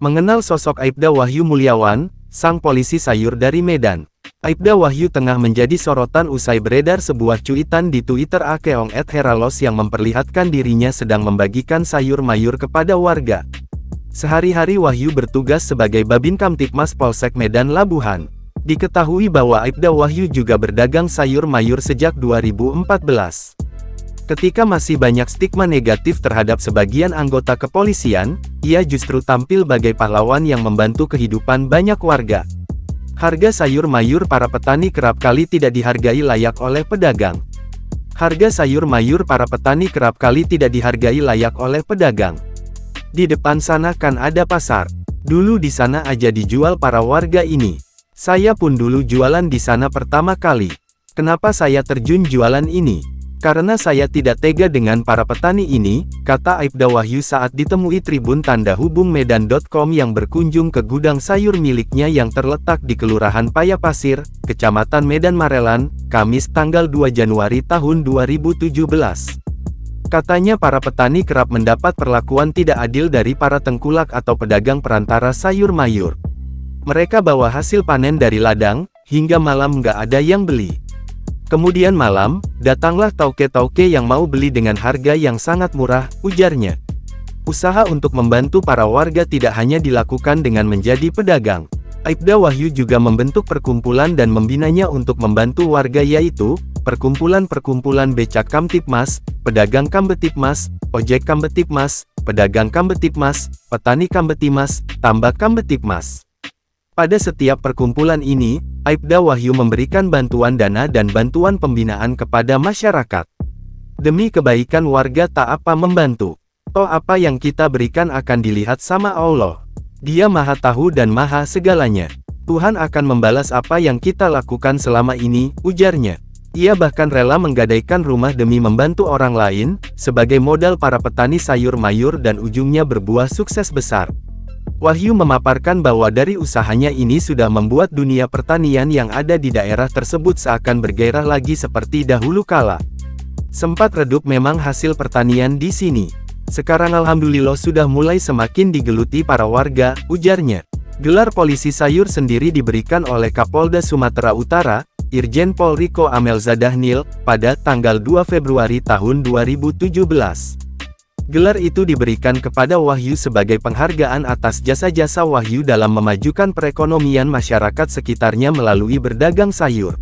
Mengenal sosok Aibda Wahyu Mulyawan, sang polisi sayur dari Medan. Aibda Wahyu tengah menjadi sorotan usai beredar sebuah cuitan di Twitter @heralos yang memperlihatkan dirinya sedang membagikan sayur mayur kepada warga. Sehari-hari Wahyu bertugas sebagai Babin Kamtibmas Polsek Medan Labuhan. Diketahui bahwa Aibda Wahyu juga berdagang sayur mayur sejak 2014. Ketika masih banyak stigma negatif terhadap sebagian anggota kepolisian, ia justru tampil bagai pahlawan yang membantu kehidupan banyak warga. Harga sayur mayur para petani kerap kali tidak dihargai layak oleh pedagang. Harga sayur mayur para petani kerap kali tidak dihargai layak oleh pedagang. Di depan sana kan ada pasar. Dulu di sana aja dijual para warga ini. Saya pun dulu jualan di sana pertama kali. Kenapa saya terjun jualan ini? Karena saya tidak tega dengan para petani ini, kata Aibda Wahyu saat ditemui Tribun Tanda Hubung Medan.com yang berkunjung ke gudang sayur miliknya yang terletak di Kelurahan Payapasir, Kecamatan Medan Marelan, Kamis tanggal 2 Januari tahun 2017. Katanya para petani kerap mendapat perlakuan tidak adil dari para tengkulak atau pedagang perantara sayur mayur. Mereka bawa hasil panen dari ladang, hingga malam nggak ada yang beli. Kemudian malam, datanglah tauke-tauke yang mau beli dengan harga yang sangat murah, ujarnya. Usaha untuk membantu para warga tidak hanya dilakukan dengan menjadi pedagang. Aibda Wahyu juga membentuk perkumpulan dan membinanya untuk membantu warga yaitu, Perkumpulan-Perkumpulan Becak Kamtibmas, Pedagang Kambetibmas, Ojek Kambetibmas, Pedagang Kambetibmas, Petani Kambetibmas, Tambak Kambetibmas. Pada setiap perkumpulan ini, Aibda Wahyu memberikan bantuan dana dan bantuan pembinaan kepada masyarakat. Demi kebaikan warga tak apa membantu. Toh apa yang kita berikan akan dilihat sama Allah. Dia Maha Tahu dan Maha Segalanya. Tuhan akan membalas apa yang kita lakukan selama ini, ujarnya. Ia bahkan rela menggadaikan rumah demi membantu orang lain, sebagai modal para petani sayur mayur dan ujungnya berbuah sukses besar. Wahyu memaparkan bahwa dari usahanya ini sudah membuat dunia pertanian yang ada di daerah tersebut seakan bergairah lagi seperti dahulu kala. Sempat redup memang hasil pertanian di sini. Sekarang alhamdulillah sudah mulai semakin digeluti para warga, ujarnya. Gelar polisi sayur sendiri diberikan oleh Kapolda Sumatera Utara, Irjen Pol Riko Amelzadahnil, pada tanggal 2 Februari tahun 2017. Gelar itu diberikan kepada Wahyu sebagai penghargaan atas jasa-jasa Wahyu dalam memajukan perekonomian masyarakat sekitarnya melalui berdagang sayur.